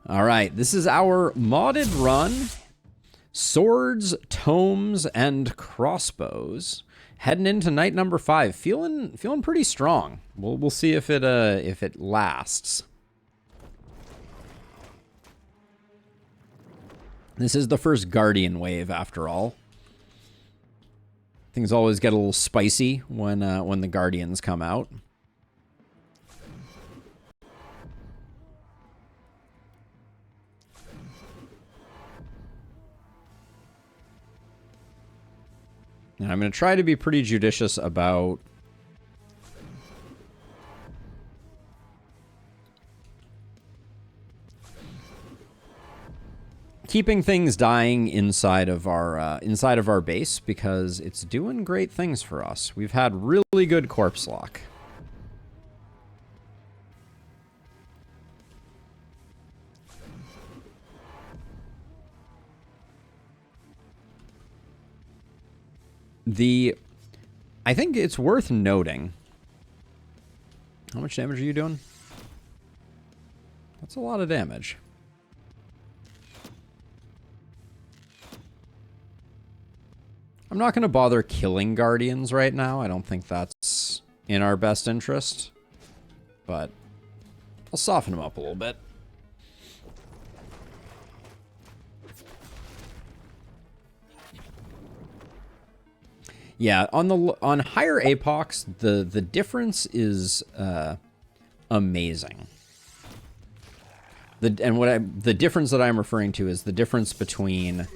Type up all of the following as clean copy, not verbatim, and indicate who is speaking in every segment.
Speaker 1: All right, this is our modded run. Swords, tomes, and crossbows. Heading into night number 5. Feeling pretty strong. We'll see if it lasts. This is the first Guardian wave, after all. Things always get a little spicy when the Guardians come out. And I'm going to try to be pretty judicious about keeping things dying inside of our base, because it's doing great things for us. We've had really good corpse lock. I think it's worth noting. How much damage are you doing? That's a lot of damage. I'm not going to bother killing Guardians right now. I don't think that's in our best interest. But I'll soften them up a little bit. Yeah, on higher apocs, the difference is amazing. The difference that I'm referring to is the difference between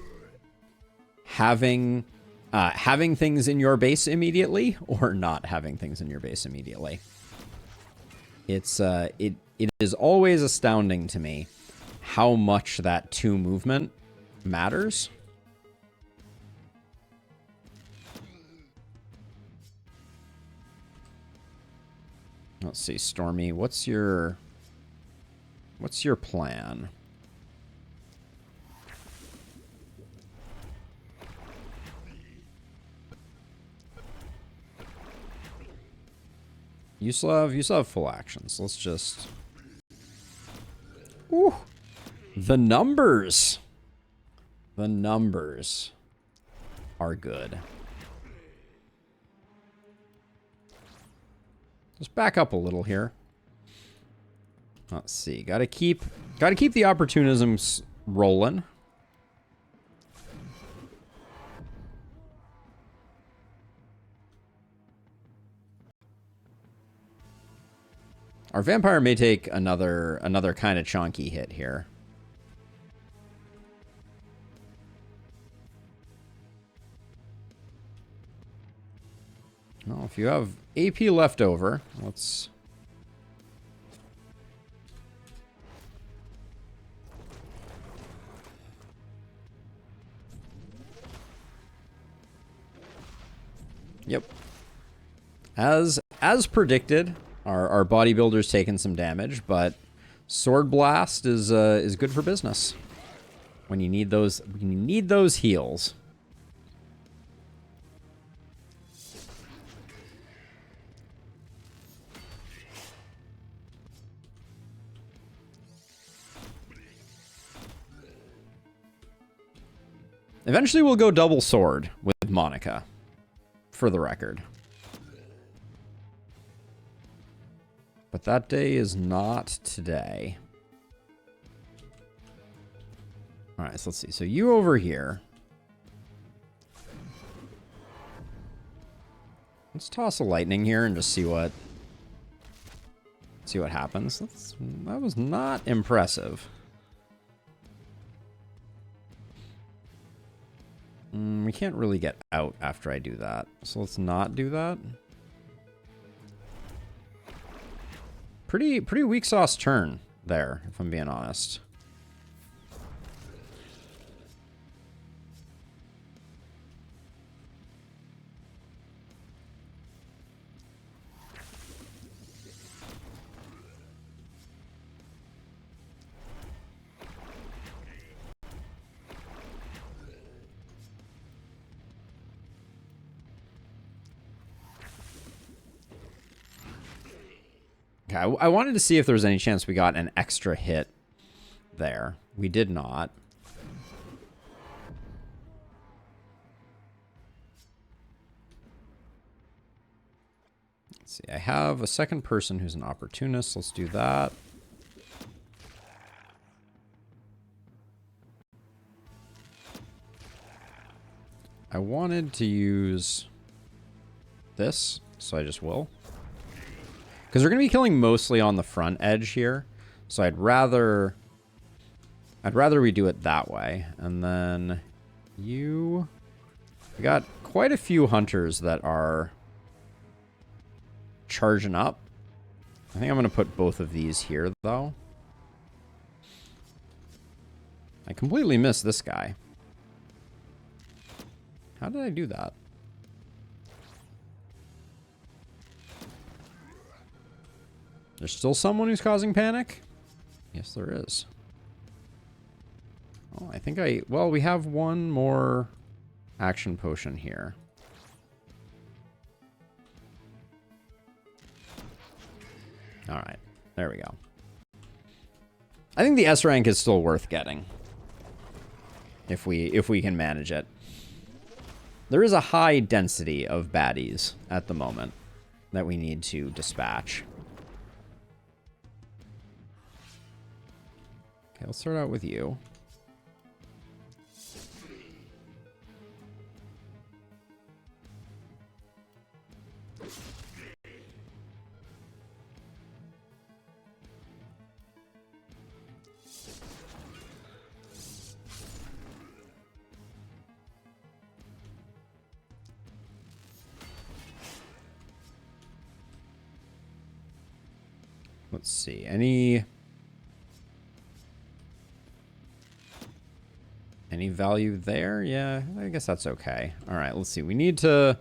Speaker 1: having things in your base immediately or not having things in your base immediately. It is always astounding to me how much that 2 movement matters. Let's see, Stormy, what's your plan? You still have full actions. Let's just... Ooh, the numbers. The numbers are good. Just back up a little here. Let's see. Gotta keep the opportunisms rolling. Our vampire may take another kind of chunky hit here. Well, if you have AP left over, let's... Yep. As predicted, our bodybuilder's taken some damage, but Sword Blast is good for business when you need those heals. Eventually we'll go double sword with Monica, for the record. But that day is not today. Alright, so let's see. So you over here. Let's toss a lightning here and just see what happens. That was not impressive. We can't really get out after I do that. So let's not do that. Pretty weak sauce turn there, if I'm being honest. Okay, I wanted to see if there was any chance we got an extra hit there. We did not. Let's see. I have a second person who's an opportunist. Let's do that. I wanted to use this, so I just will. Because we're going to be killing mostly on the front edge here. So I'd rather we do it that way. And then we got quite a few hunters that are charging up. I think I'm going to put both of these here, though. I completely missed this guy. How did I do that? There's still someone who's causing panic? Yes, there is. Oh, I think well, we have one more action potion here. All right, there we go. I think the S rank is still worth getting. If we can manage it. There is a high density of baddies at the moment that we need to dispatch. Okay, let's start out with you. Let's see. Any value there? Yeah, I guess that's okay. All right, let's see. We need to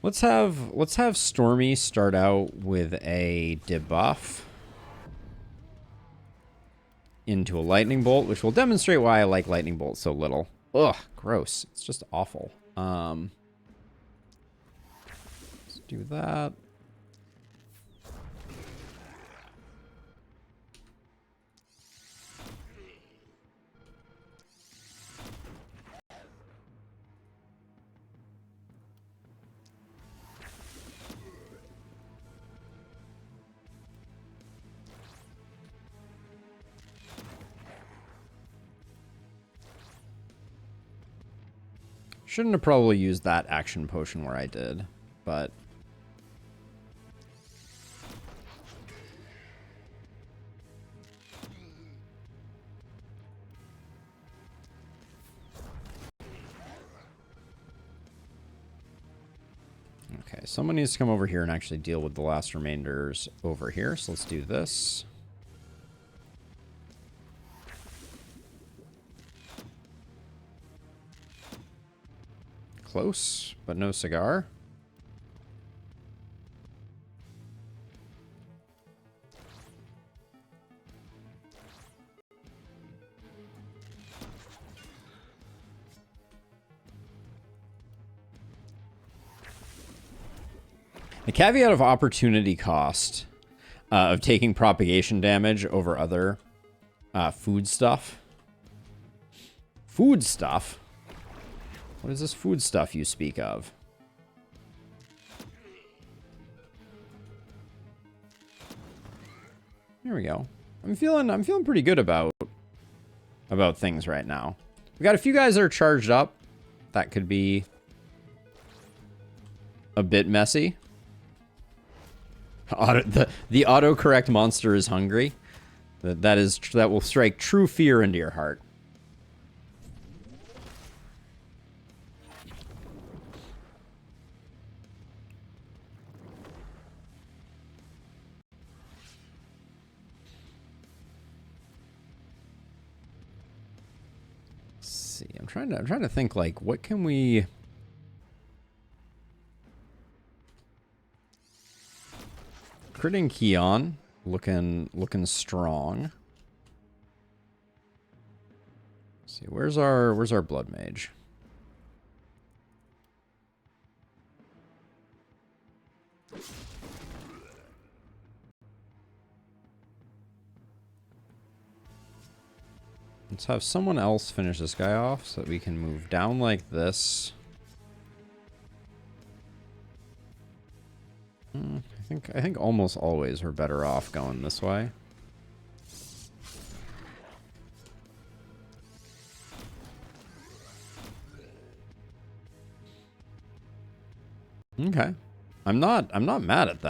Speaker 1: let's have Stormy start out with a debuff into a lightning bolt, which will demonstrate why I like lightning bolt so little. Ugh, gross. It's just awful. Let's do that. Shouldn't have probably used that action potion where I did, but... Okay, someone needs to come over here and actually deal with the last remainders over here, so let's do this. Close, but no cigar. The caveat of opportunity cost of taking propagation damage over other food stuff. Food stuff? What is this food stuff you speak of? Here we go. I'm feeling pretty good about things right now. We got a few guys that are charged up. That could be a bit messy. The autocorrect monster is hungry. That will strike true fear into your heart. I'm trying to think, like, what can we... Critting Keon, looking strong. Let's see, where's our blood mage? Let's have someone else finish this guy off so that we can move down like this. I think almost always we're better off going this way. Okay. I'm not mad at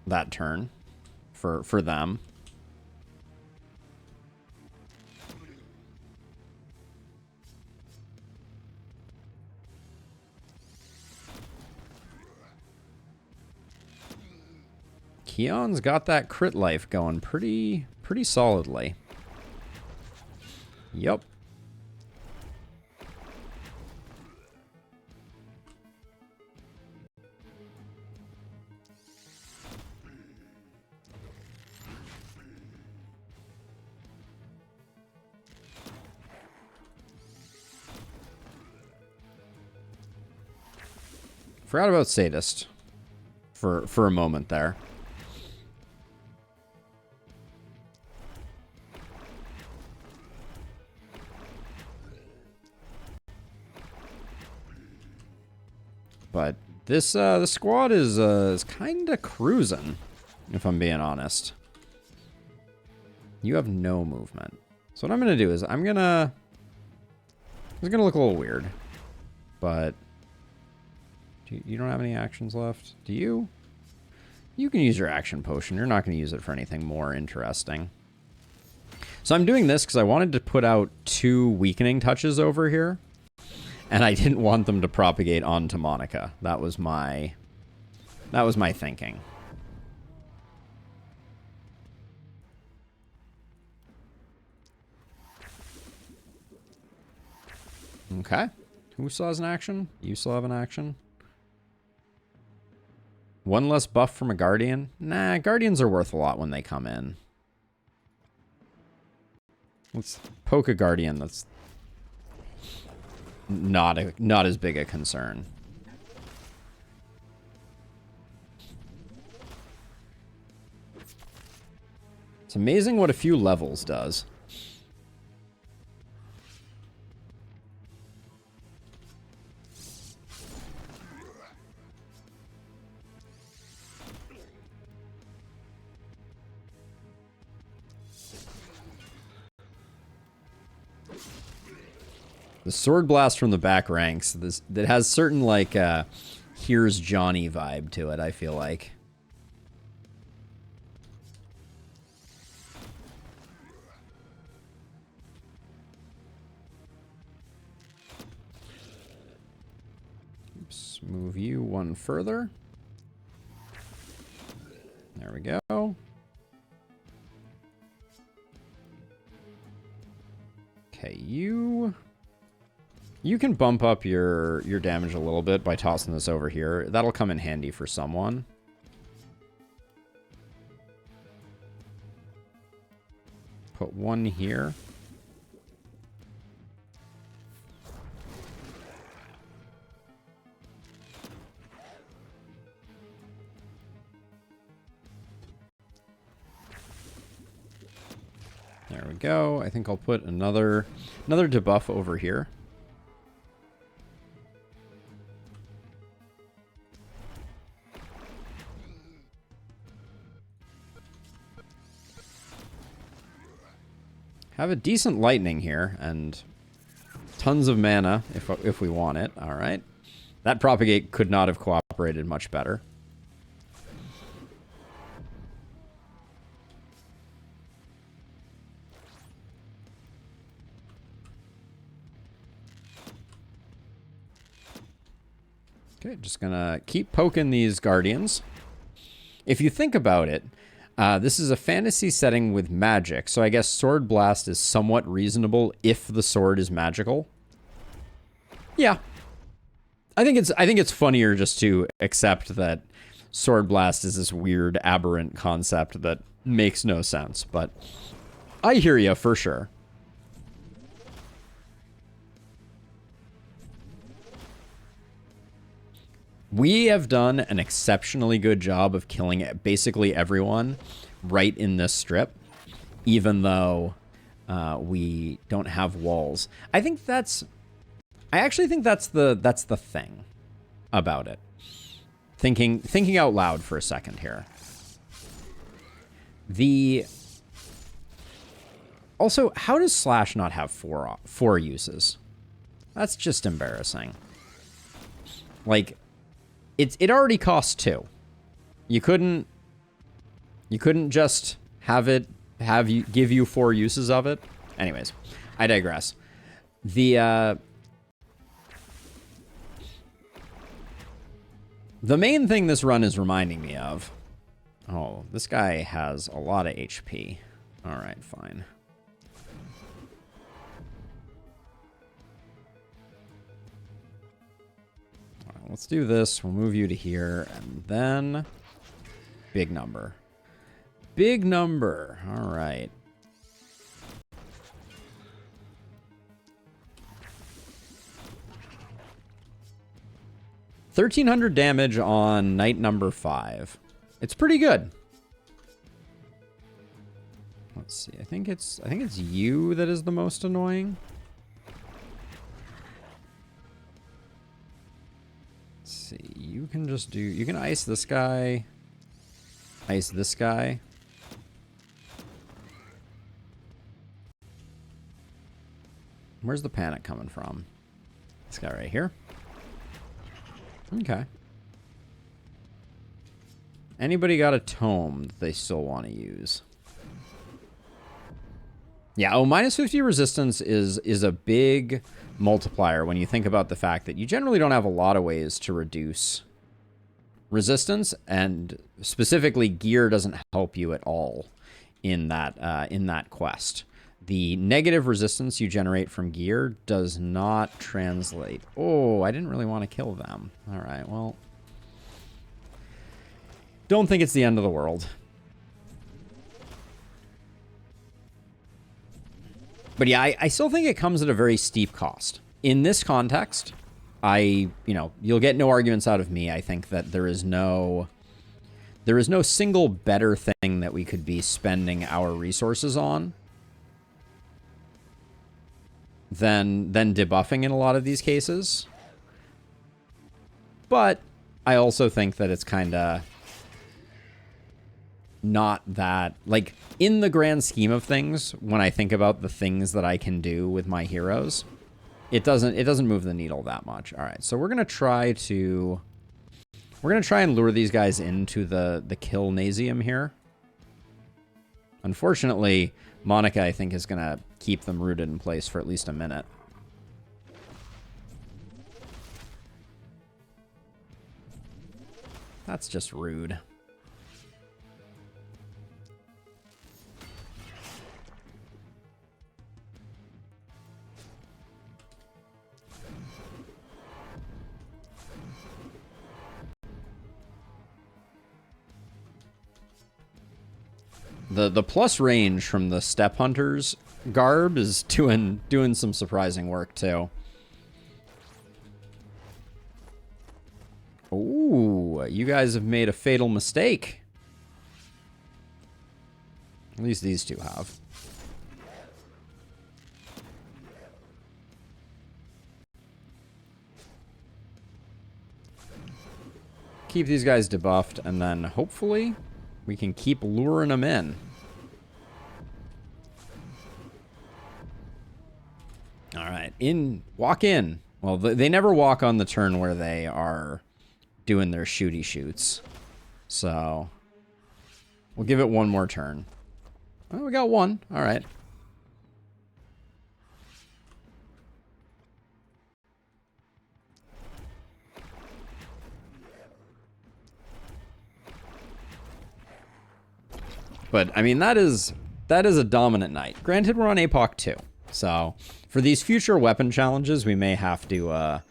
Speaker 1: that turn for them. Keon's got that crit life going pretty solidly. Yep. Forgot about Sadist for a moment there. But this the squad is kind of cruising, if I'm being honest. You have no movement. So what I'm gonna do is I'm gonna look a little weird, but you don't have any actions left, do you? You can use your action potion. You're not going to use it for anything more interesting. So I'm doing this because I wanted to put out 2 weakening touches over here. And I didn't want them to propagate onto Monica. That was my thinking. Okay. Who still has an action? You still have an action? 1 less buff from a Guardian? Nah, Guardians are worth a lot when they come in. Let's poke a Guardian that's not as big a concern. It's amazing what a few levels does. The sword blast from the back ranks, that has certain, like, here's Johnny vibe to it, I feel like. Oops, move you 1 further. There we go. Okay, You can bump up your damage a little bit by tossing this over here. That'll come in handy for someone. Put 1 here. There we go. I think I'll put another debuff over here. Have a decent lightning here, and tons of mana if we want it. All right. That propagate could not have cooperated much better. Okay, just gonna keep poking these Guardians. If you think about it, this is a fantasy setting with magic, so I guess Sword Blast is somewhat reasonable if the sword is magical. Yeah. I think it's funnier just to accept that Sword Blast is this weird, aberrant concept that makes no sense, but I hear you for sure. We have done an exceptionally good job of killing basically everyone right in this strip, even though we don't have walls. I actually think that's the thing about it. Thinking out loud for a second here. Also, how does Slash not have four uses? That's just embarrassing. Like, it already costs 2. You couldn't just give you 4 uses of it. Anyways, I digress. The main thing this run is reminding me of... Oh, this guy has a lot of HP. All right, fine. All right, let's do this. We'll move you to here, and then... Big number. Big number. All right. $1,300 damage on night number 5. It's pretty good. Let's see. I think it's you that is the most annoying. Let's see. You can ice this guy. Ice this guy. Where's the panic coming from? This guy right here. Okay. Anybody got a tome that they still want to use? Yeah, minus 50 resistance is a big multiplier when you think about the fact that you generally don't have a lot of ways to reduce resistance, and specifically gear doesn't help you at all in that quest. The negative resistance you generate from gear does not translate. Oh, I didn't really want to kill them. All right, well... Don't think it's the end of the world. But yeah, I still think it comes at a very steep cost. In this context, you'll get no arguments out of me. I think that there is no single better thing that we could be spending our resources on than debuffing in a lot of these cases. But I also think that it's kind of not that, like, in the grand scheme of things, when I think about the things that I can do with my heroes, it doesn't move the needle that much. All right, so we're gonna try and lure these guys into the Killnasium here. Unfortunately, Monica, I think, is gonna keep them rooted in place for at least a minute. That's just rude. The plus range from the Step Hunters garb is doing some surprising work too. Ooh, you guys have made a fatal mistake. At least these two have. Keep these guys debuffed, and then hopefully we can keep luring them in. All right, walk in. Well, they never walk on the turn where they are doing their shooty shoots. So we'll give it one more turn. Oh, we got one. All right. But, I mean, that is a dominant knight. Granted, we're on APOC 2. So, for these future weapon challenges, we may have to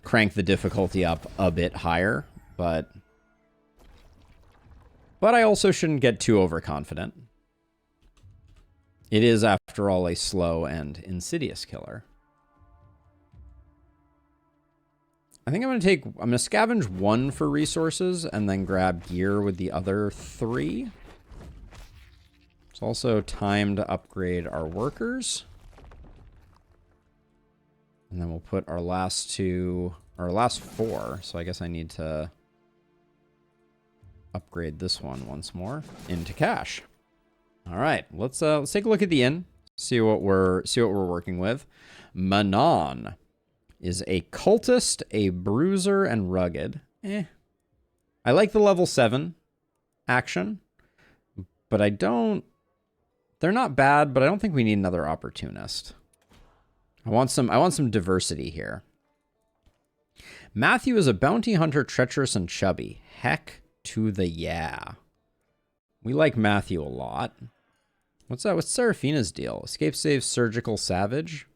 Speaker 1: crank the difficulty up a bit higher. But I also shouldn't get too overconfident. It is, after all, a slow and insidious killer. I think I'm going to scavenge 1 for resources and then grab gear with the other 3. It's also time to upgrade our workers. And then we'll put our last four. So I guess I need to upgrade this one once more into cash. All right, let's take a look at the inn. See what we're working with. Manon is a cultist, a bruiser, and rugged. I like the level 7 action, but I don't. They're not bad, but I don't think we need another opportunist. I want some diversity here. Matthew is a bounty hunter, treacherous and chubby. Heck to the yeah. We like Matthew a lot. What's that? What's Seraphina's deal? Escape, save, surgical, savage.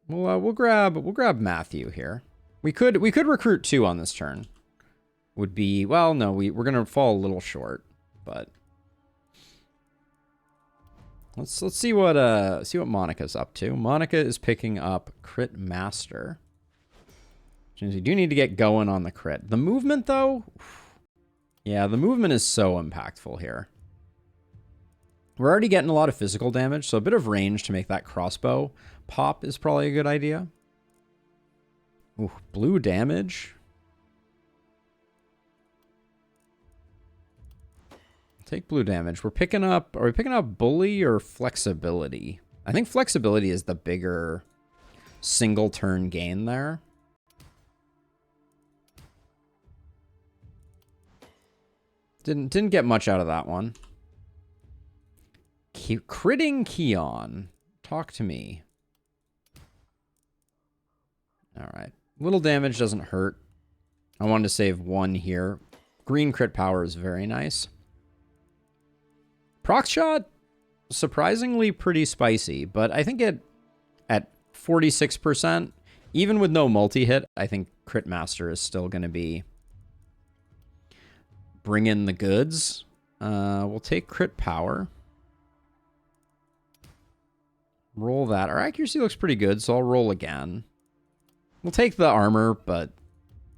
Speaker 1: We'll grab Matthew here. We could recruit 2 on this turn. Would be, well, no, we're gonna fall a little short, but let's see what Monica's up to. Monica is picking up Crit Master. We do need to get going on the crit. The movement though, yeah, the movement is so impactful here. We're already getting a lot of physical damage, so a bit of range to make that crossbow pop is probably a good idea. Ooh, blue damage. Take blue damage. Are we picking up bully or flexibility? I think flexibility is the bigger single turn gain there. Didn't get much out of that one. Critting Keon. Talk to me. All right. Little damage doesn't hurt. I wanted to save 1 here. Green crit power is very nice. Proc shot, surprisingly pretty spicy, but I think at 46%, even with no multi-hit, I think Crit Master is still going to be bring in the goods. We'll take crit power. Roll that. Our accuracy looks pretty good, so I'll roll again. We'll take the armor, but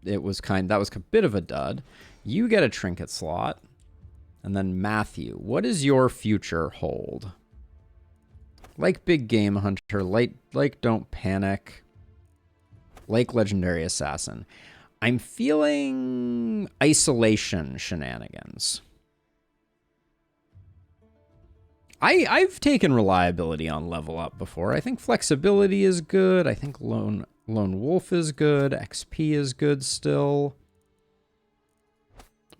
Speaker 1: that was a bit of a dud. You get a trinket slot. And then Matthew, what does your future hold? Like Big Game Hunter, like Don't Panic, like Legendary Assassin. I'm feeling isolation shenanigans. I've taken reliability on level up before. I think flexibility is good. I think lone wolf is good. XP is good still.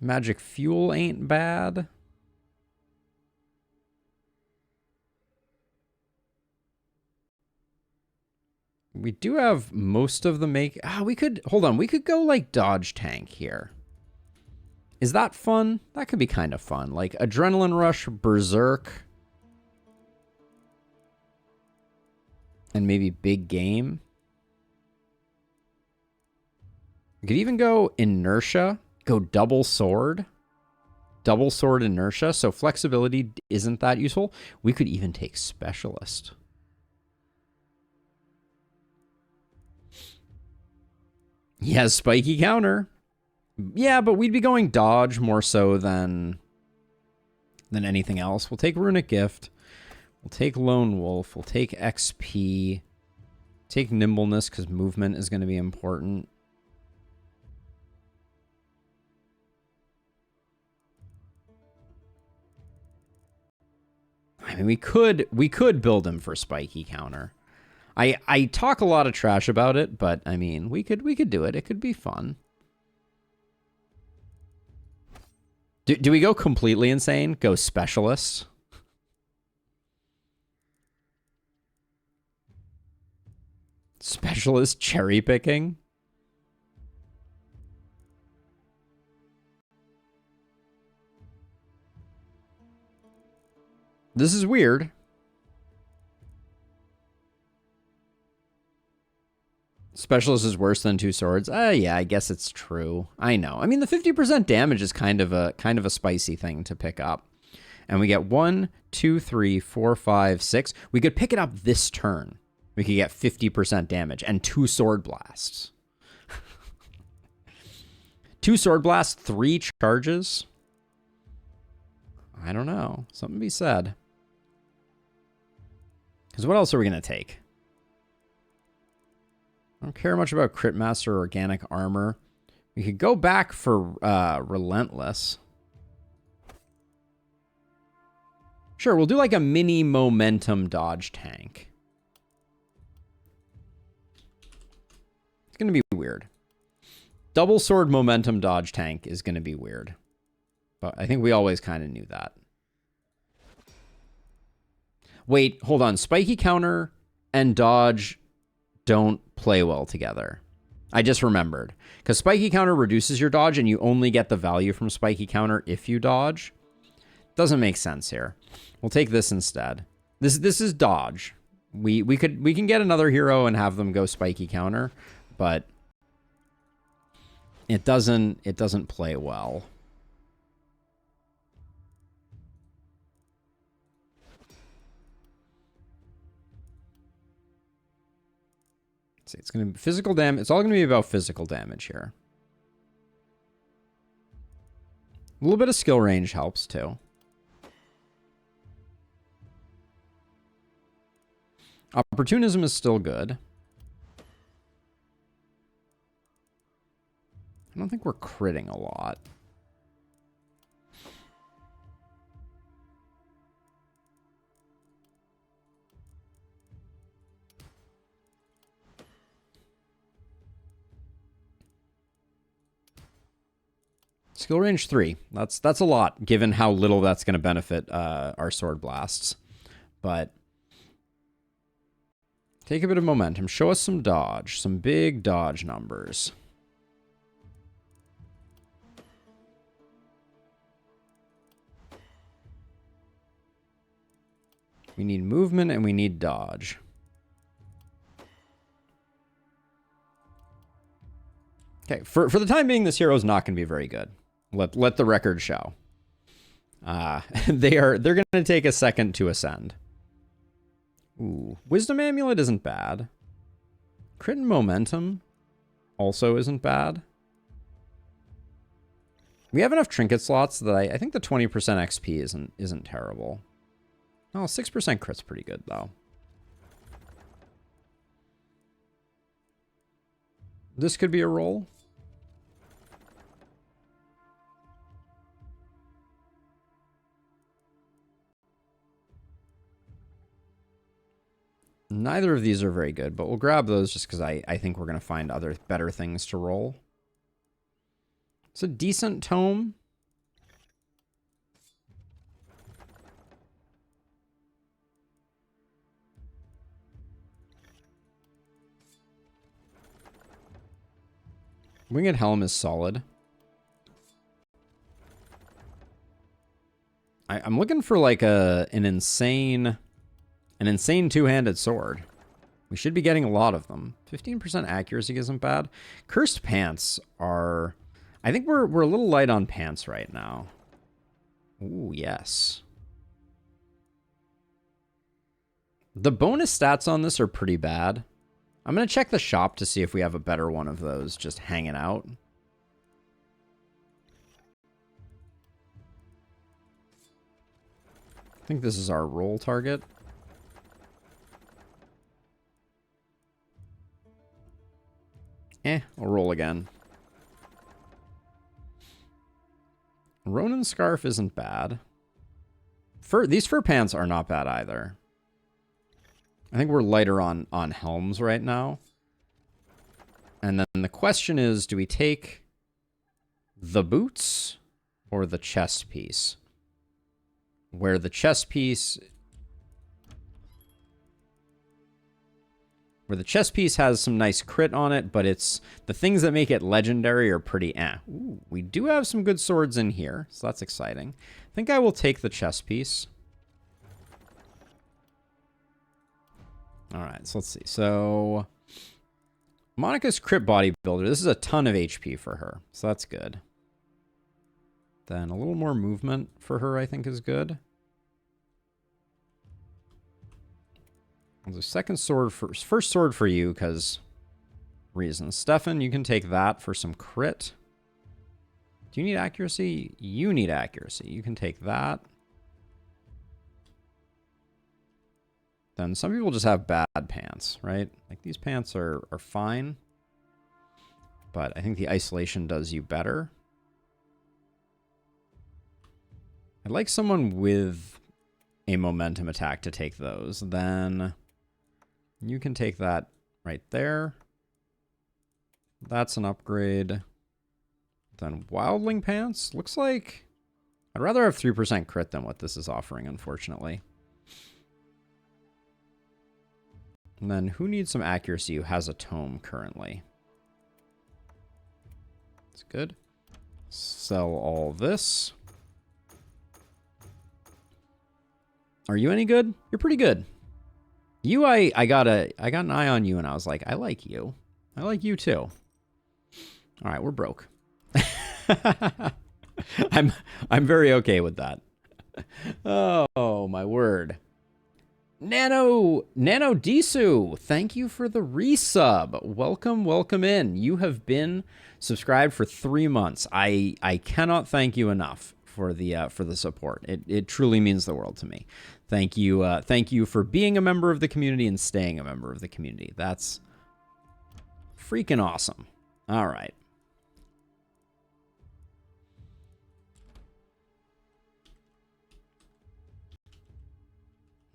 Speaker 1: Magic fuel ain't bad. We do have most of the make. Hold on. We could go like dodge tank here. Is that fun? That could be kind of fun. Like Adrenaline Rush, Berserk. And maybe Big Game. We could even go Inertia. Go double sword inertia. So flexibility isn't that useful. We could even take specialist. Yeah, spiky counter. Yeah, but we'd be going dodge more so than anything else. We'll take runic gift. We'll take lone wolf. We'll take XP. Take nimbleness because movement is going to be important. I mean, we could build him for spiky counter. I talk a lot of trash about it, but I mean, we could do it. It could be fun. Do we go completely insane? Go specialist? Specialist cherry picking? This is weird. Specialist is worse than 2 swords. Yeah, I guess it's true. I know. I mean, the 50% damage is kind of a spicy thing to pick up. And we get 1, 2, 3, 4, 5, 6. We could pick it up this turn. We could get 50% damage and 2 sword blasts. 2 sword blasts, 3 charges. I don't know. Something to be said. Because what else are we going to take? I don't care much about Crit Master or Organic Armor. We could go back for Relentless. Sure, we'll do like a mini momentum dodge tank. It's going to be weird. Double sword momentum dodge tank is going to be weird. But I think we always kind of knew that. Wait, hold on. Spiky counter and dodge don't play well together. I just remembered. Because spiky counter reduces your dodge and you only get the value from spiky counter if you dodge. Doesn't make sense here. We'll take this instead. This is dodge. We can get another hero and have them go spiky counter, but it doesn't play well. See, it's going to be physical damage. It's all going to be about physical damage here. A little bit of skill range helps too. Opportunism is still good. I don't think we're critting a lot. Skill range 3. That's a lot, given how little that's going to benefit our sword blasts. But take a bit of momentum. Show us some dodge. Some big dodge numbers. We need movement and we need dodge. Okay, for the time being, this hero is not going to be very good. Let the record show. They're going to take a second to ascend. Ooh, Wisdom Amulet isn't bad. Crit and Momentum also isn't bad. We have enough trinket slots that I think the 20% XP isn't terrible. Oh, 6% crit's pretty good though. This could be a roll. Neither of these are very good, but we'll grab those just because I think we're going to find other better things to roll. It's a decent tome. Winged Helm is solid. I'm looking for like an insane two-handed sword. We should be getting a lot of them. 15% accuracy isn't bad. Cursed Pants are... I think we're a little light on pants right now. Ooh, yes. The bonus stats on this are pretty bad. I'm going to check the shop to see if we have a better one of those just hanging out. I think this is our roll target. I'll roll again. Ronin Scarf isn't bad. These fur pants are not bad either. I think we're lighter on helms right now. And then the question is, do we take the boots or the chest piece? Where the chest piece... Where the chest piece has some nice crit on it, but it's the things that make it legendary are pretty eh. Ooh, we do have some good swords in here, so that's exciting. I think I will take the chest piece. All right, so let's see. So Monica's Crit Bodybuilder. This is a ton of HP for her, so that's good. Then a little more movement for her, I think, is good. There's a second sword first sword for you because reasons. Stefan, you can take that for some crit. Do you need accuracy? You need accuracy. You can take that. then some people just have bad pants, right? Like, these pants are fine. But I think the isolation does you better. I'd like someone with a momentum attack to take those. Then you can take that right there. That's an upgrade. Then Wildling Pants. Looks like I'd rather have 3% crit than what this is offering, unfortunately. And then who needs some accuracy who has a tome currently? That's good. Sell all this. Are you any good? You're pretty good. You, I got an eye on you, and I was like, I like you. I like you too. All right, we're broke. I'm very okay with that. Oh my word. Nano Disu, thank you for the resub. Welcome in. You have been subscribed for 3 months. I cannot thank you enough for the support. It truly means the world to me. Thank you for being a member of the community and staying a member of the community. That's freaking awesome. All right.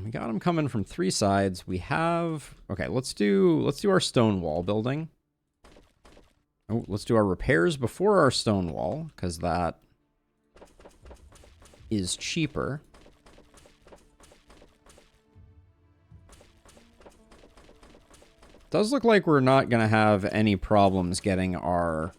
Speaker 1: We got them coming from 3 sides. We have... Okay, let's do our stone wall building. Oh, let's do our repairs before our stone wall, because that is cheaper. Does look like we're not going to have any problems getting our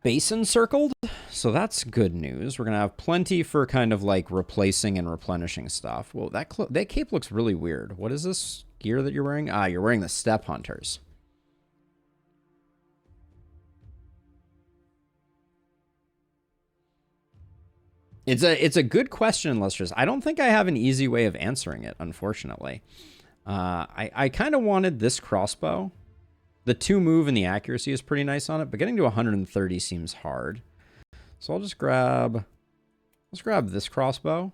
Speaker 1: basin circled, so that's good news. We're going to have plenty for kind of like replacing and replenishing stuff. Whoa, that cape looks really weird. What is this gear that you're wearing? Ah, you're wearing the Step Hunters. It's a good question, Lustrous. I don't think I have an easy way of answering it, unfortunately. I kind of wanted this crossbow. The 2 move and the accuracy is pretty nice on it, but getting to 130 seems hard. So I'll just grab this crossbow,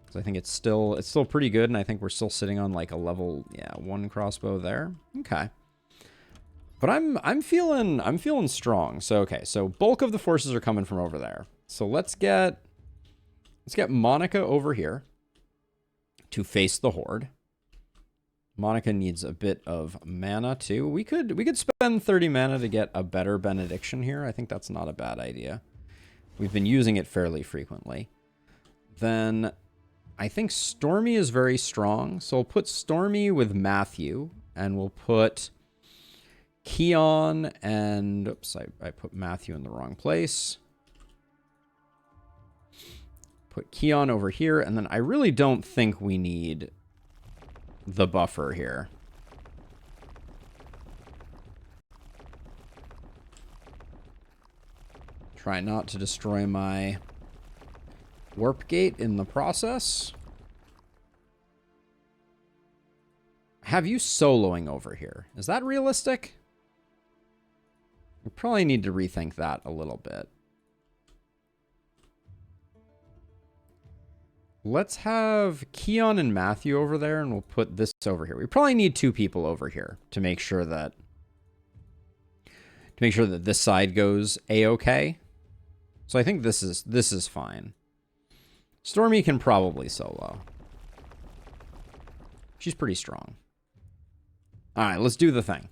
Speaker 1: because I think it's still pretty good, and I think we're still sitting on like a level 1 crossbow there. Okay. But I'm feeling strong. So okay, so bulk of the forces are coming from over there. So let's get Monica over here to face the horde. Monica needs a bit of mana too. We could spend 30 mana to get a better benediction here. I think that's not a bad idea. We've been using it fairly frequently. Then I think Stormy is very strong. So we'll put Stormy with Matthew, and we'll put Keon and... Oops, I put Matthew in the wrong place. Put Keon over here, and then I really don't think we need the buffer here. Try not to destroy my warp gate in the process. Have you soloing over here? Is that realistic? We probably need to rethink that a little bit. Let's have Keon and Matthew over there, and we'll put this over here. We probably need 2 people over here to make sure that this side goes a-okay. So I think this is fine. Stormy can probably solo. She's pretty strong. All right, let's do the thing.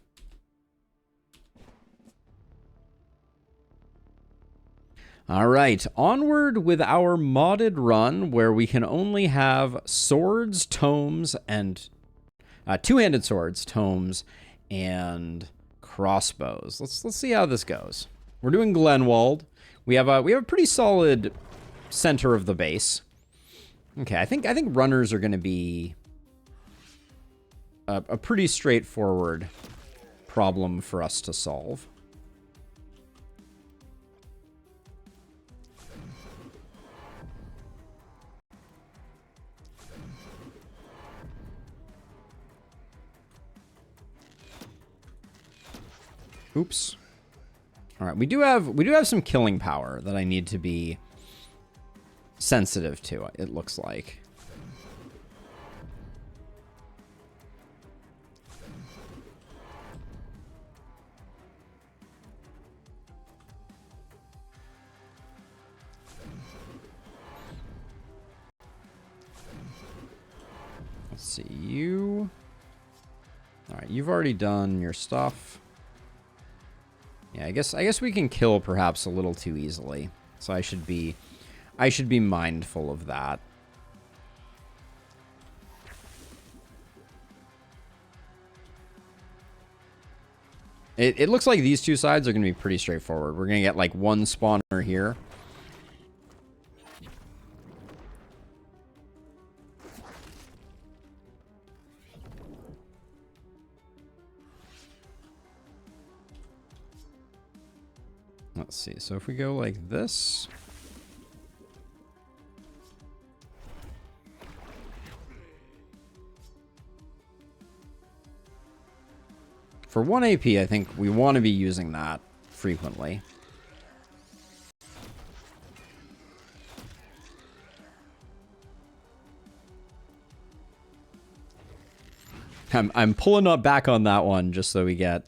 Speaker 1: All right, onward with our modded run where we can only have swords, tomes, and two-handed swords, tomes, and crossbows. Let's see how this goes. We're doing Glenwald. We have a pretty solid center of the base. Okay, I think runners are going to be a pretty straightforward problem for us to solve. Oops. All right, we do have some killing power that I need to be sensitive to, it looks like. Let's see, you. All right, you've already done your stuff. Yeah, I guess we can kill perhaps a little too easily. So I should be mindful of that. It looks like these two sides are going to be pretty straightforward. We're going to get like one spawner here. Let's see. So if we go like this. For 1 AP, I think we want to be using that frequently. I'm pulling up back on that one just so we get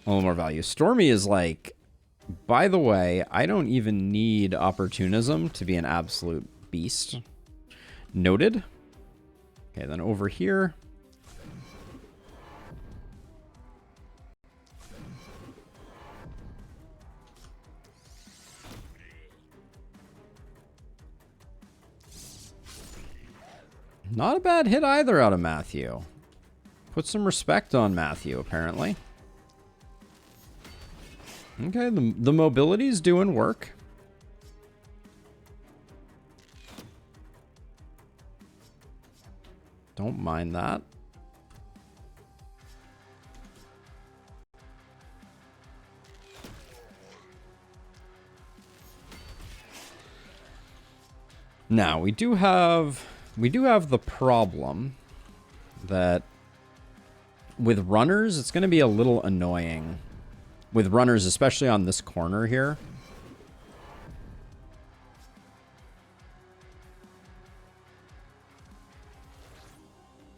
Speaker 1: a little more value. Stormy is like, by the way, I don't even need opportunism to be an absolute beast. Noted. Okay, then over here. Not a bad hit either out of Matthew. Put some respect on Matthew, apparently. Okay, the mobility's doing work. Don't mind that. Now, we do have the problem that with runners, it's going to be a little annoying. With runners, especially on this corner here.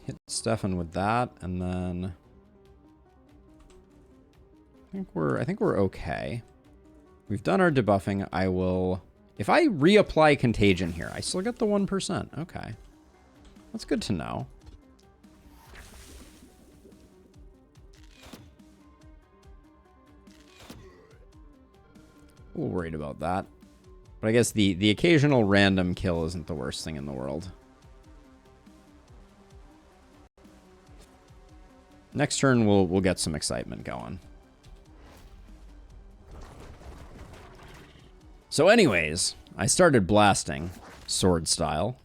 Speaker 1: Hit Stefan with that, and then I think we're okay. We've done our debuffing. I will, if I reapply Contagion here, I still get the 1%. Okay. That's good to know. A little worried about that. But I guess the occasional random kill isn't the worst thing in the world. Next turn, we'll get some excitement going. So anyways, I started blasting, sword style.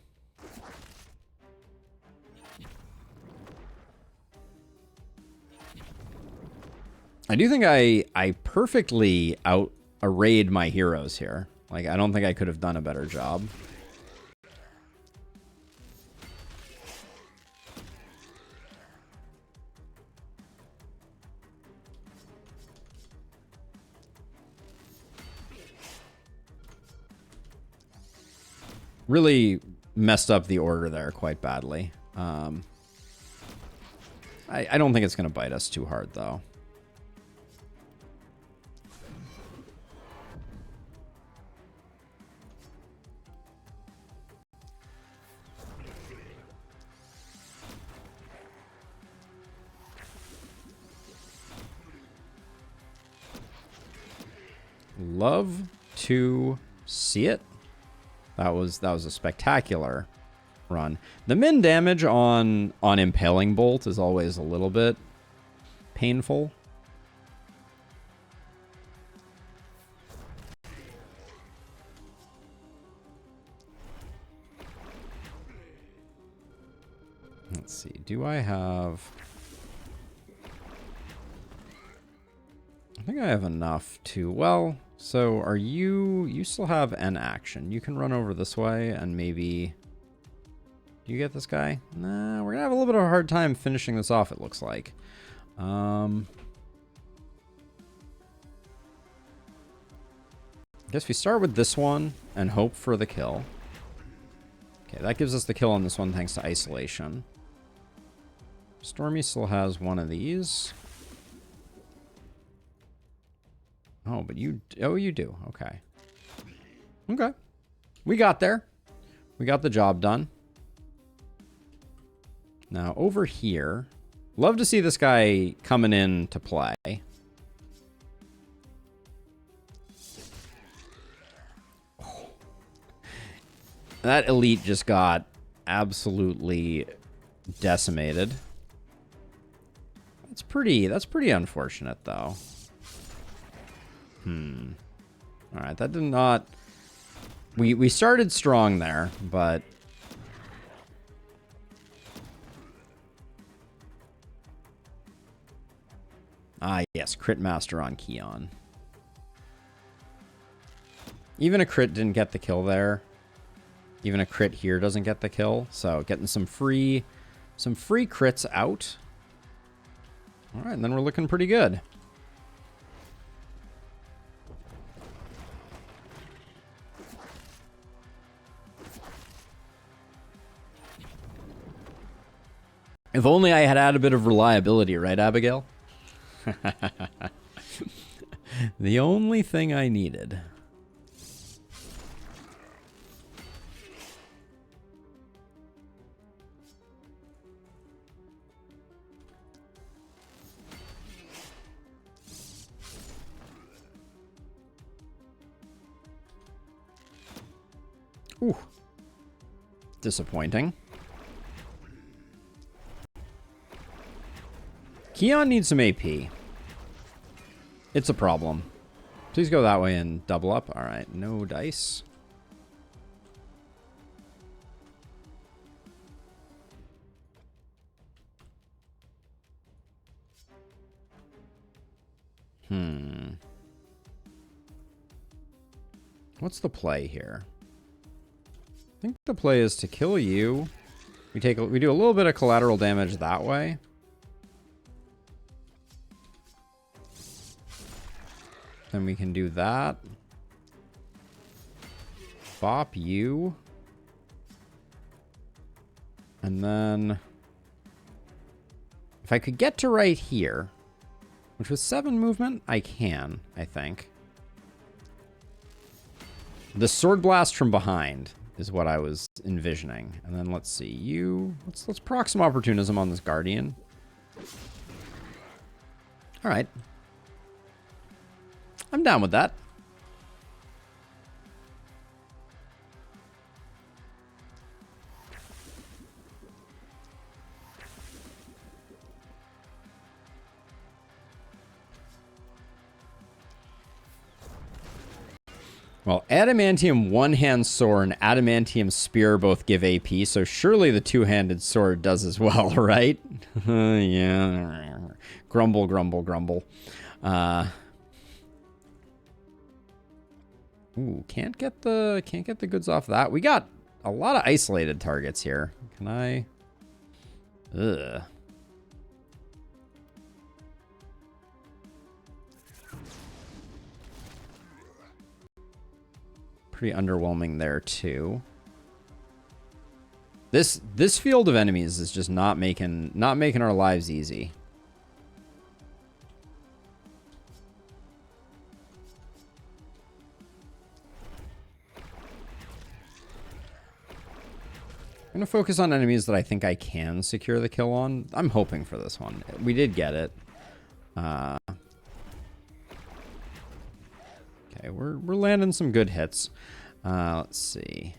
Speaker 1: I do think I perfectly out-arrayed my heroes here. Like, I don't think I could have done a better job. Really messed up the order there quite badly. I don't think it's going to bite us too hard, though. Love to see it. That was a spectacular run. The min damage on Impaling Bolt is always a little bit painful. Let's see. Do I have... I think I have enough to... Well, so are you... You still have an action. You can run over this way and maybe... Do you get this guy? Nah, we're going to have a little bit of a hard time finishing this off, it looks like. I guess we start with this one and hope for the kill. Okay, that gives us the kill on this one thanks to isolation. Stormy still has one of these. Oh, but you... Oh, you do. Okay. Okay. We got there. We got the job done. Now, over here, love to see this guy coming in to play. Oh. That elite just got absolutely decimated. That's pretty unfortunate, though. All right, that did not... We started strong there, but... Ah, yes, crit master on Keon. Even a crit didn't get the kill there. Even a crit here doesn't get the kill. So getting some free crits out. All right, and then we're looking pretty good. If only I had a bit of reliability, right, Abigail? The only thing I needed. Ooh. Disappointing. Keon needs some AP. It's a problem. Please go that way and double up. All right, no dice. What's the play here? I think the play is to kill you. We do a little bit of collateral damage that way. Then we can do that. Bop you. And then... if I could get to right here, which was 7 movement, I can, I think. The sword blast from behind is what I was envisioning. And then let's see, you... Let's proc some opportunism on this Guardian. Alright. I'm down with that. Well, Adamantium one-hand sword and Adamantium spear both give AP, so surely the two-handed sword does as well, right? Yeah. Grumble, grumble, grumble. Ooh, can't get the goods off that. We got a lot of isolated targets here. Can I? Ugh. Pretty underwhelming there too. This field of enemies is just not making our lives easy. I'm gonna focus on enemies that I think I can secure the kill on. I'm hoping for this one. We did get it. Okay, we're landing some good hits. Let's see.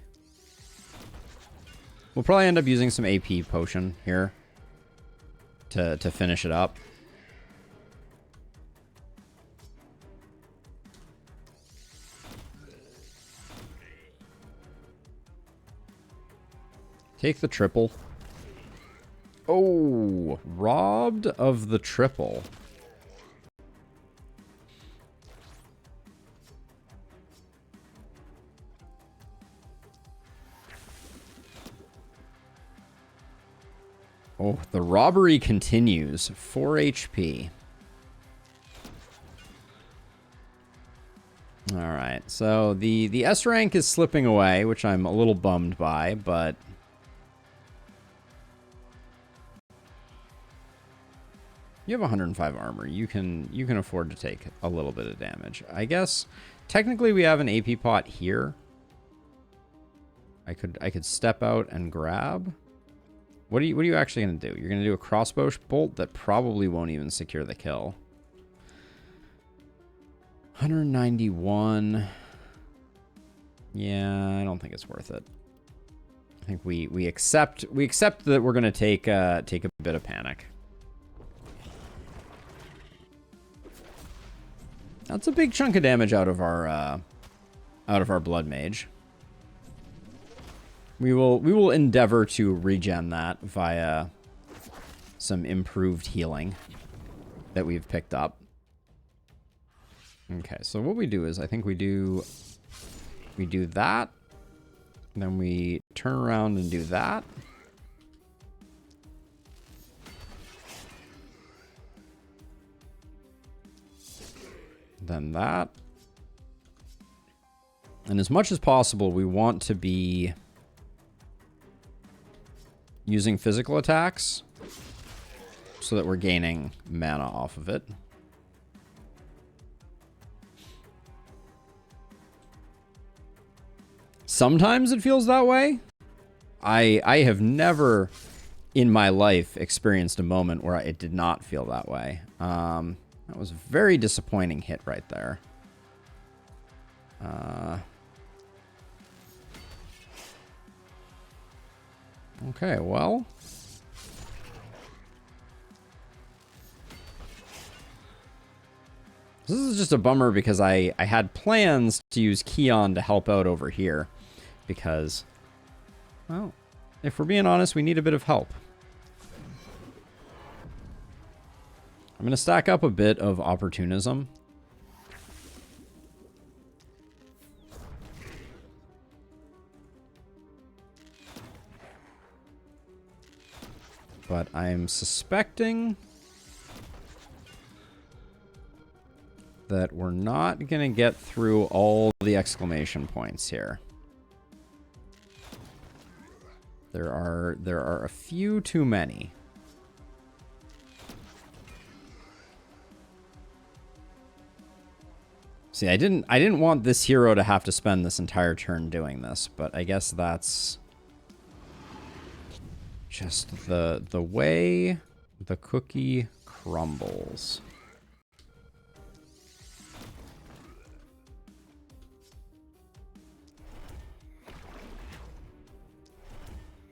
Speaker 1: We'll probably end up using some AP potion here to finish it up. Take the triple. Oh, robbed of the triple. Oh, the robbery continues. 4 HP. All right, so the S rank is slipping away, which I'm a little bummed by, but you have 105 armor. You can afford to take a little bit of damage. I guess technically we have an AP pot here. I could step out and grab. What are you actually going to do? You're going to do a crossbow bolt that probably won't even secure the kill. 191. Yeah, I don't think it's worth it. I think we accept that we're going to take a bit of panic. That's a big chunk of damage out of our blood mage. We will endeavor to regen that via some improved healing that we've picked up. Okay, so what we do is I think we do that, then we turn around and do that. Then that. And as much as possible, we want to be using physical attacks so that we're gaining mana off of it. Sometimes it feels that way. I have never in my life experienced a moment where it did not feel that way. That was a very disappointing hit right there. Okay, well. This is just a bummer because I had plans to use Keon to help out over here. Because, well, if we're being honest, we need a bit of help. I'm going to stack up a bit of opportunism. But I'm suspecting that we're not going to get through all the exclamation points here. There are a few too many. See, I didn't want this hero to have to spend this entire turn doing this, but I guess that's just the way the cookie crumbles.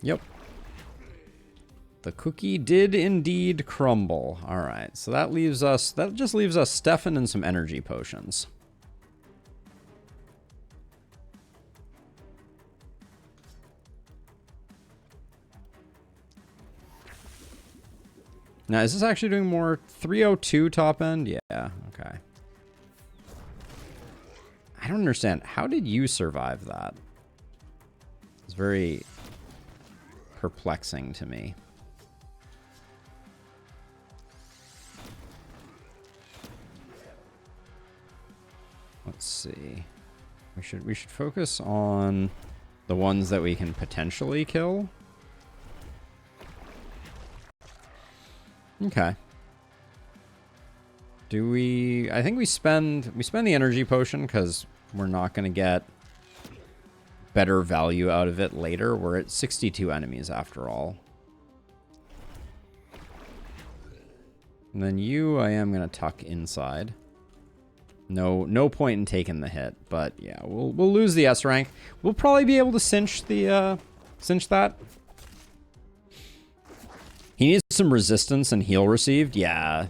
Speaker 1: Yep. The cookie did indeed crumble. All right, so that just leaves us Stefan and some energy potions. Now, is this actually doing more? 302 top end? Yeah, okay. I don't understand. How did you survive that? It's very perplexing to me. Let's see. We should focus on the ones that we can potentially kill. Okay. Do we... I think we spend the energy potion because we're not going to get better value out of it later. We're at 62 enemies after all. And then you, I am going to tuck inside. No point in taking the hit, but yeah, we'll lose the S rank. We'll probably be able to cinch that. He needs some resistance and heal received. Yeah.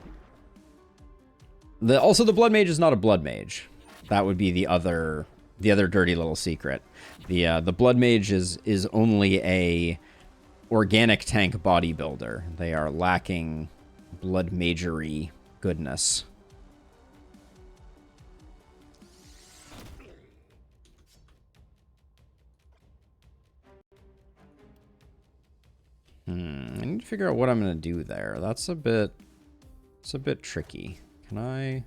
Speaker 1: Also, the blood mage is not a blood mage. That would be the other dirty little secret. The blood mage is only a organic tank bodybuilder. They are lacking blood magery goodness. I need to figure out what I'm going to do there. It's a bit tricky. Can I...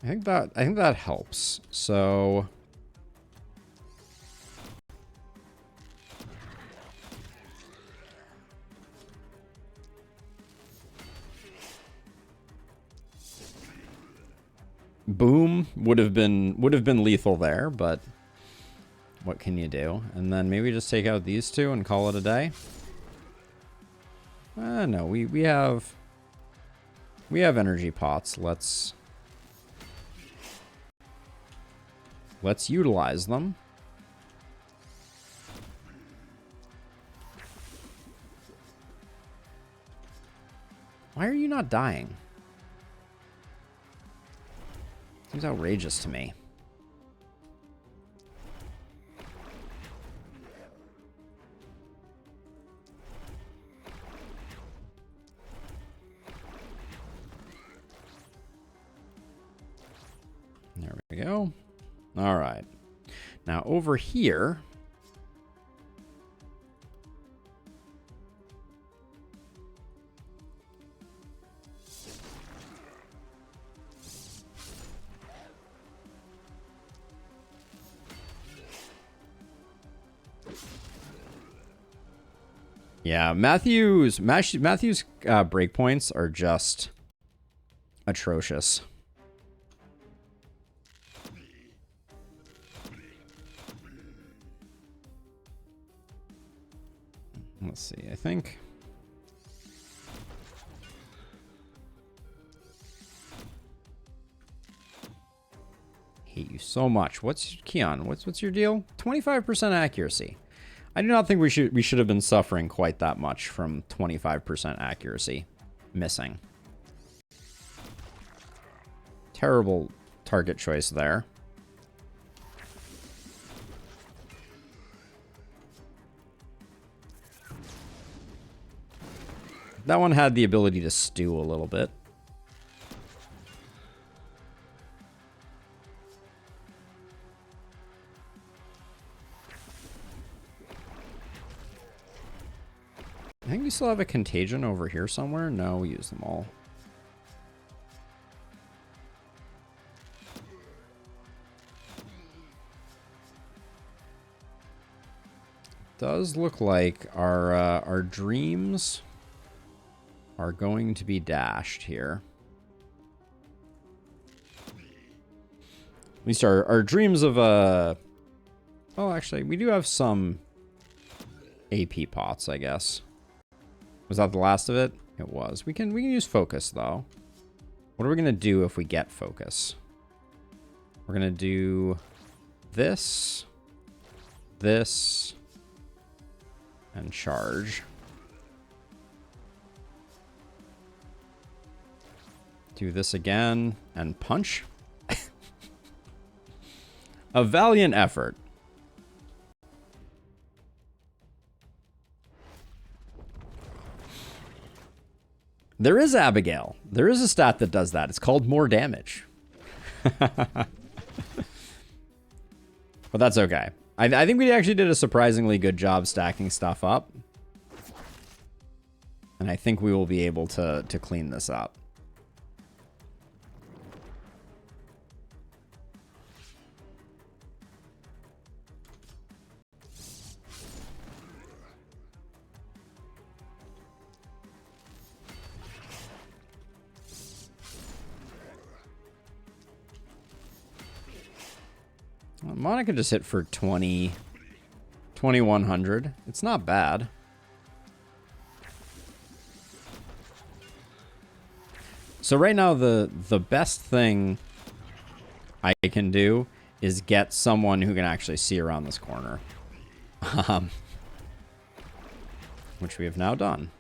Speaker 1: I think that helps. So Boom would have been lethal there, but what can you do? And then maybe just take out these two and call it a day. No, we have energy pots. Let's utilize them. Why are you not dying? Seems outrageous to me. There we go. All right. Now over here, yeah, Matthew's breakpoints are just atrocious. Let's see, I think. Hate you so much. What's Keon? What's your deal? 25% accuracy. I do not think we should have been suffering quite that much from 25% accuracy missing. Terrible target choice there. That one had the ability to stew a little bit. I think we still have a contagion over here somewhere. No, we use them all. Does look like our dreams are going to be dashed here. At least our dreams of well, actually, we do have some AP pots, I guess. Was that the last of it? It was. We can use focus though. What are we gonna do if we get focus? We're gonna do this, this, and charge. Do this again and punch. A valiant effort. There is Abigail. There is a stat that does that. It's called more damage. But that's okay. I think we actually did a surprisingly good job stacking stuff up. And I think we will be able to clean this up. Monica just hit for 2100. It's not bad. So right now the best thing I can do is get someone who can actually see around this corner. Which we have now done.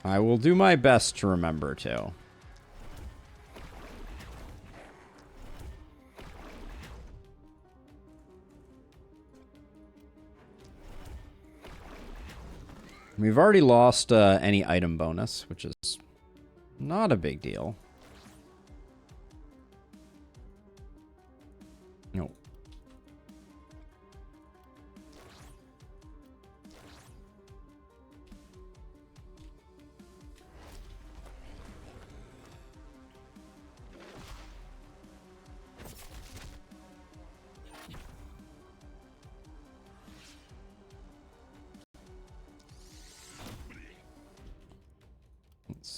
Speaker 1: I will do my best to remember to. We've already lost any item bonus, which is not a big deal. No.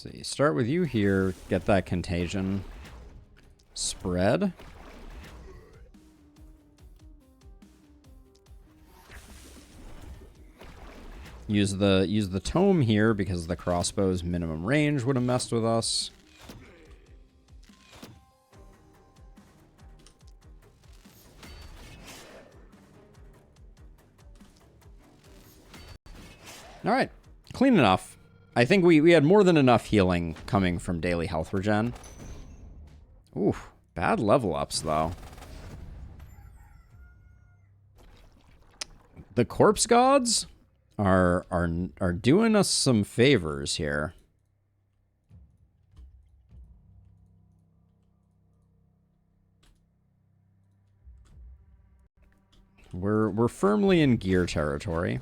Speaker 1: see. Start with you here. Get that contagion spread. Use the tome here because the crossbow's minimum range would have messed with us. All right, clean enough. I think we had more than enough healing coming from daily health regen. Ooh, bad level ups though. The corpse gods are doing us some favors here. We're firmly in gear territory.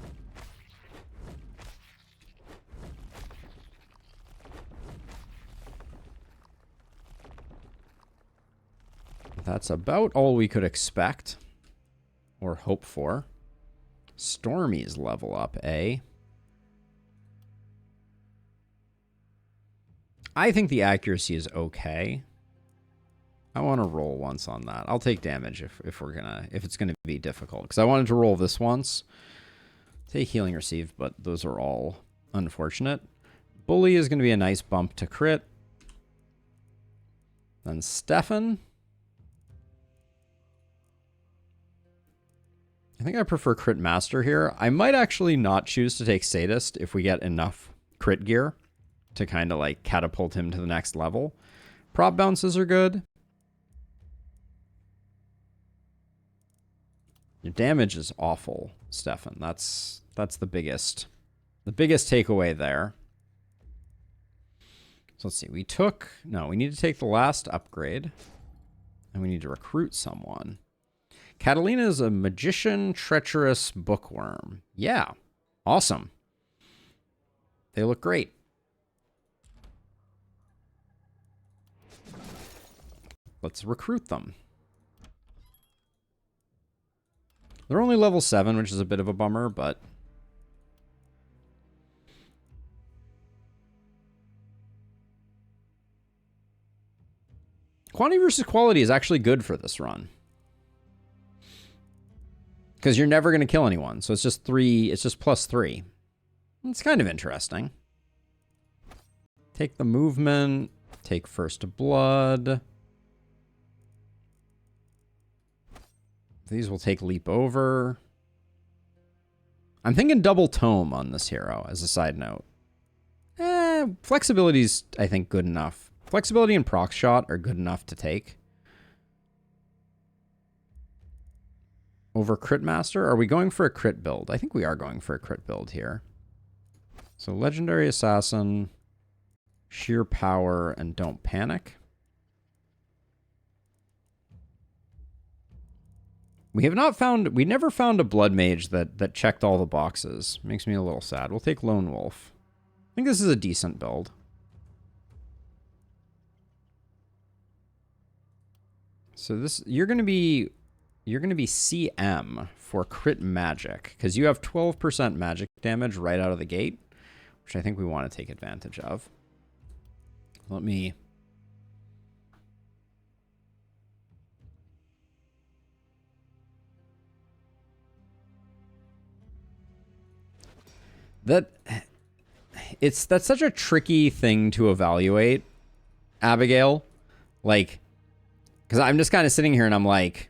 Speaker 1: That's about all we could expect or hope for. Stormy's level up, eh? I think the accuracy is okay. I want to roll once on that. I'll take damage if it's gonna be difficult, because I wanted to roll this once. Take healing received, but those are all unfortunate. Bully is gonna be a nice bump to crit. Then Stefan. I think I prefer Crit Master here. I might actually not choose to take Sadist if we get enough crit gear to kind of like catapult him to the next level. Prop bounces are good. Your damage is awful, Stefan. That's the biggest takeaway there. So let's see. We need to take the last upgrade, and we need to recruit someone. Catalina is a magician, treacherous bookworm. Yeah, awesome. They look great. Let's recruit them. They're only level 7, which is a bit of a bummer, but... Quantity versus quality is actually good for this run. Because you're never going to kill anyone. So it's just +3. It's kind of interesting. Take the movement. Take first blood. These will take leap over. I'm thinking double tome on this hero as a side note. Flexibility's, I think, good enough. Flexibility and proc shot are good enough to take. Over Crit Master? Are we going for a crit build? I think we are going for a crit build here. So Legendary Assassin, Sheer Power, and Don't Panic. We never found a Blood Mage that checked all the boxes. Makes me a little sad. We'll take Lone Wolf. I think this is a decent build. So this, you're gonna be CM for crit magic, because you have 12% magic damage right out of the gate, which I think we want to take advantage of. Let me... That's such a tricky thing to evaluate, Abigail. Like, because I'm just kind of sitting here and I'm like,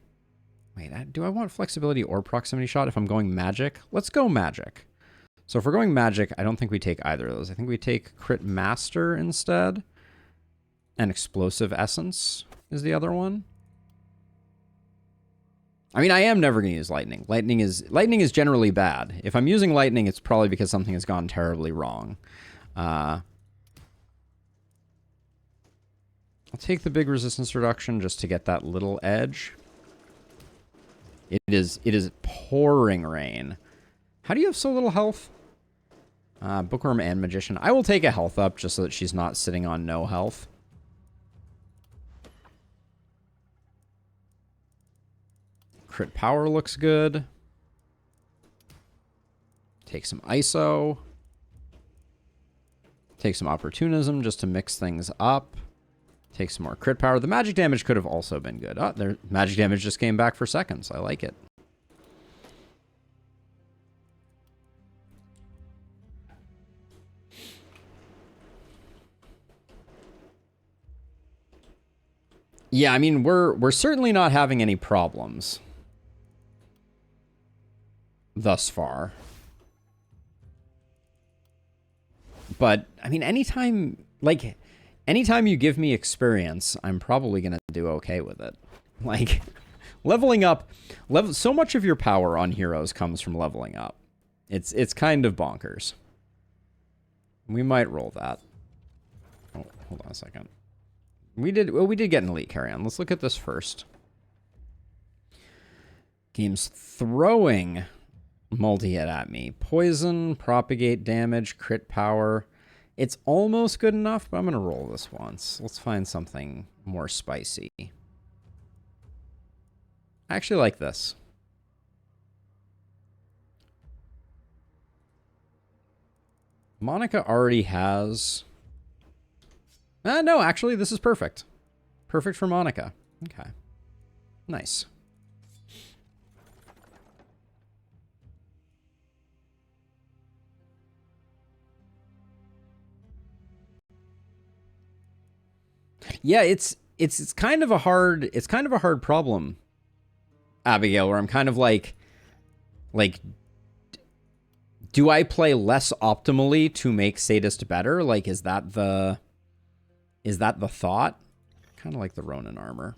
Speaker 1: wait, do I want flexibility or proximity shot if I'm going magic? Let's go magic. So if we're going magic, I don't think we take either of those. I think we take Crit Master instead. And Explosive Essence is the other one. I mean, I am never going to use lightning. Lightning is generally bad. If I'm using lightning, it's probably because something has gone terribly wrong. I'll take the big resistance reduction just to get that little edge. It is pouring rain. How do you have so little health? Bookworm and Magician. I will take a health up just so that she's not sitting on no health. Crit Power looks good. Take some ISO. Take some opportunism just to mix things up. Take some more crit power. The magic damage could have also been good. Oh, there, magic damage just came back for seconds. I like it. Yeah, I mean, we're certainly not having any problems thus far. But, I mean, anytime you give me experience, I'm probably going to do okay with it. Like, leveling up, so much of your power on heroes comes from leveling up. It's kind of bonkers. We might roll that. Oh, hold on a second. We did get an elite carry-on. Let's look at this first. Game's throwing multi-hit at me. Poison, propagate damage, crit power. It's almost good enough, but I'm going to roll this once. Let's find something more spicy. I actually like this. Monica already has... no, actually, this is perfect. Perfect for Monica. Okay. Nice. Yeah, it's kind of a hard problem, Abigail, where I'm kind of like do I play less optimally to make Sadist better? Like, is that the thought? Kind of like the Ronin armor.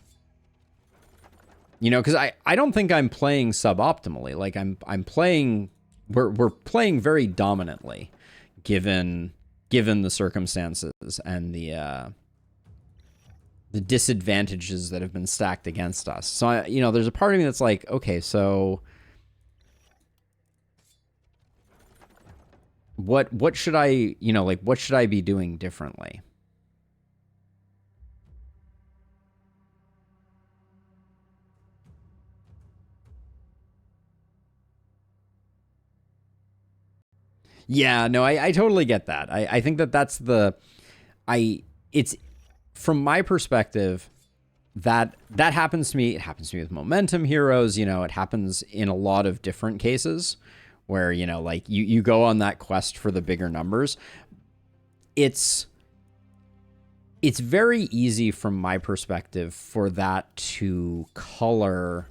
Speaker 1: You know, because I don't think I'm playing suboptimally. Like, I'm playing... We're playing very dominantly, given the circumstances and the disadvantages that have been stacked against us. So, you know, there's a part of me that's like, okay, so... What should I, you know, like, what should I be doing differently? Yeah, no, I totally get that. I think that's the... It's... From my perspective, that happens to me. It happens to me with momentum heroes. You know, it happens in a lot of different cases where, you know, like you go on that quest for the bigger numbers. It's very easy from my perspective for that to color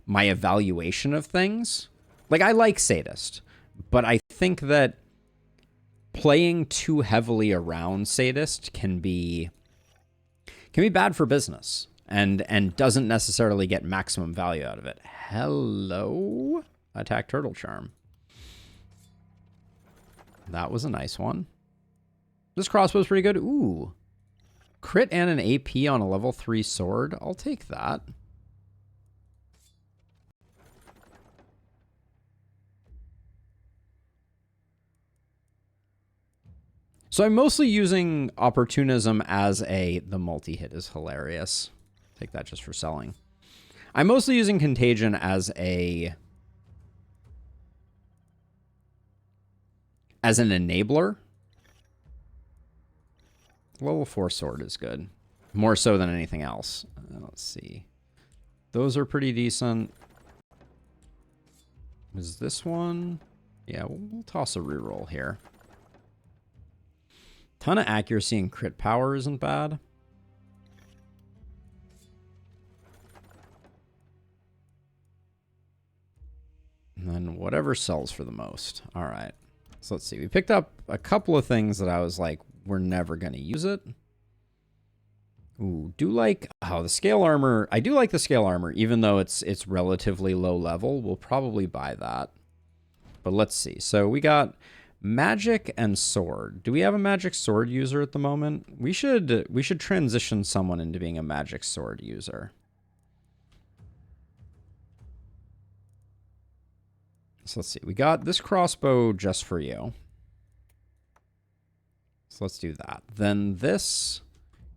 Speaker 1: my evaluation of things. Like, I like Sadist, but I think that playing too heavily around Sadist can be bad for business and doesn't necessarily get maximum value out of it. Hello? Attack Turtle Charm. That was a nice one. This crossbow's pretty good. Ooh. Crit and an AP on a level 3 sword. I'll take that. So I'm mostly using opportunism as the multi-hit is hilarious. Take that just for selling. I'm mostly using contagion as an enabler. Level 4 sword is good. More so than anything else. Let's see. Those are pretty decent. Is this one? Yeah, we'll toss a reroll here. Ton of accuracy and crit power isn't bad. And then whatever sells for the most. All right. So let's see. We picked up a couple of things that I was like, we're never going to use it. Ooh, the scale armor. I do like the scale armor, even though it's relatively low level. We'll probably buy that. But let's see. So we got magic and sword. Do we have a magic sword user at the moment? We should transition someone into being a magic sword user. So let's see. We got this crossbow just for you. So let's do that. Then this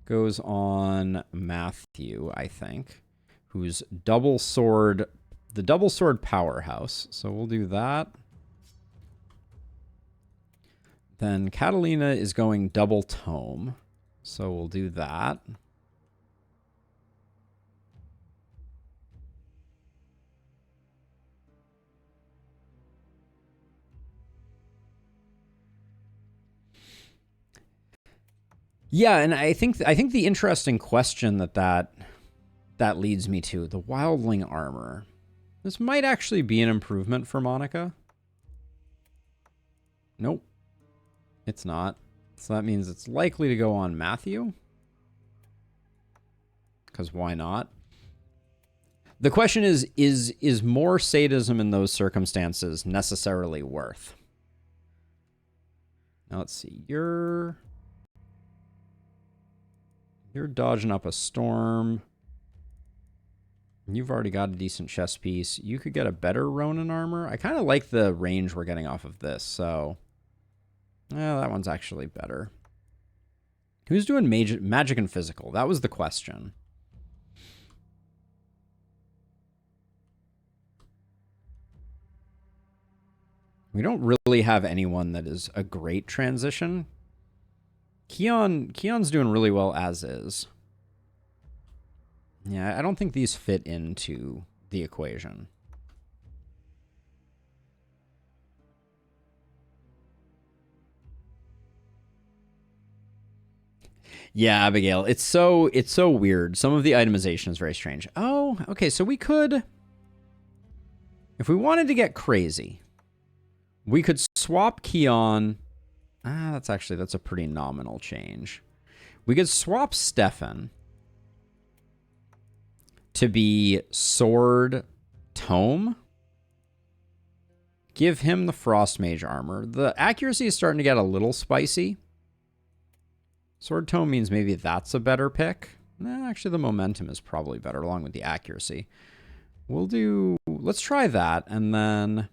Speaker 1: goes on Matthew, I think, who's the double sword powerhouse. So we'll do that. Then Catalina is going double tome. So we'll do that. Yeah, and I think the interesting question that leads me to, the Wildling armor. This might actually be an improvement for Monica. Nope. It's not. So that means it's likely to go on Matthew. Because why not? The question is more sadism in those circumstances necessarily worth? Now let's see. You're dodging up a storm. You've already got a decent chest piece. You could get a better Ronin armor. I kind of like the range we're getting off of this, so... yeah, that one's actually better. Who's doing magic and physical? That was the question. We don't really have anyone that is a great transition. Keon's doing really well as is. Yeah, I don't think these fit into the equation. Yeah, Abigail, it's so weird. Some of the itemization is very strange. Oh, okay, so we could, if we wanted to get crazy, we could swap Keon. That's a pretty nominal change. We could swap Stefan to be Sword Tome. Give him the Frost Mage armor. The accuracy is starting to get a little spicy. Sword Tome means maybe that's a better pick. Actually, the momentum is probably better along with the accuracy. Let's try that, and then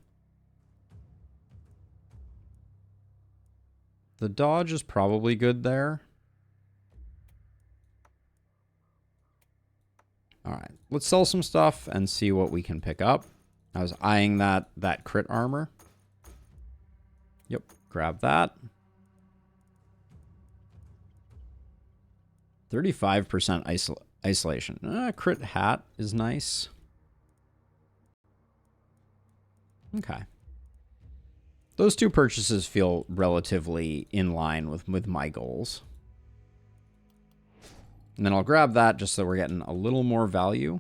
Speaker 1: the dodge is probably good there. All right, let's sell some stuff and see what we can pick up. I was eyeing that crit armor. Yep, grab that. 35% isolation. Crit hat is nice. Okay. Those two purchases feel relatively in line with my goals. And then I'll grab that just so we're getting a little more value.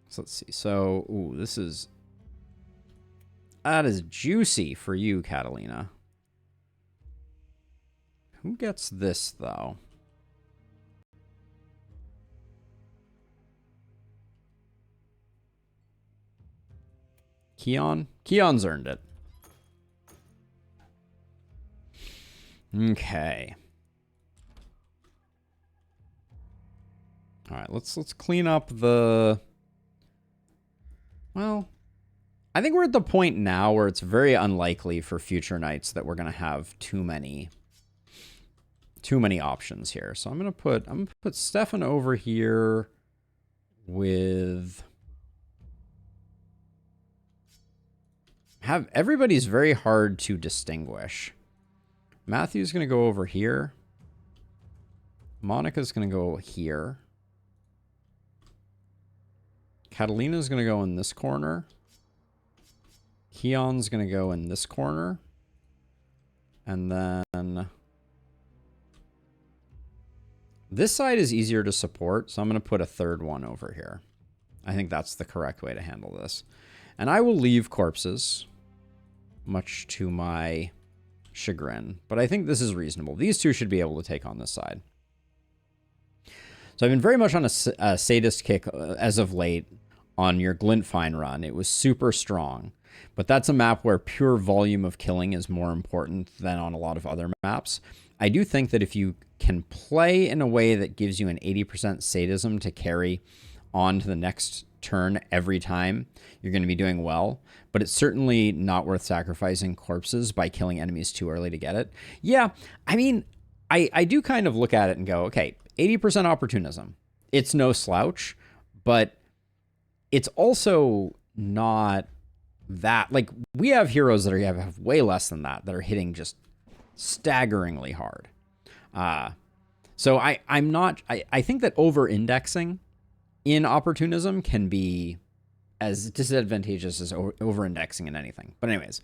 Speaker 1: So let's see. So, ooh, that is juicy for you, Catalina. Who gets this, though? Keon? Keon's earned it. Okay. All right, let's clean up the... Well, I think we're at the point now where it's very unlikely for future nights that we're going to have too many options here. So I'm going to put Stefan over here with... Everybody's very hard to distinguish. Matthew's going to go over here. Monica's going to go here. Catalina's going to go in this corner. Keon's going to go in this corner. And then this side is easier to support, so I'm going to put a third one over here. I think that's the correct way to handle this. And I will leave corpses, much to my chagrin. But I think this is reasonable. These two should be able to take on this side. So I've been very much on a sadist kick as of late on your Glintfine run. It was super strong. But that's a map where pure volume of killing is more important than on a lot of other maps. I do think that if you can play in a way that gives you an 80% sadism to carry on to the next turn every time, you're going to be doing well. But it's certainly not worth sacrificing corpses by killing enemies too early to get it. Yeah, I mean, I do kind of look at it and go, okay, 80% opportunism. It's no slouch, but it's also not that. Like, we have heroes that have way less than that are hitting just staggeringly hard. So I think that over-indexing in opportunism can be as disadvantageous as over-indexing in anything. But anyways,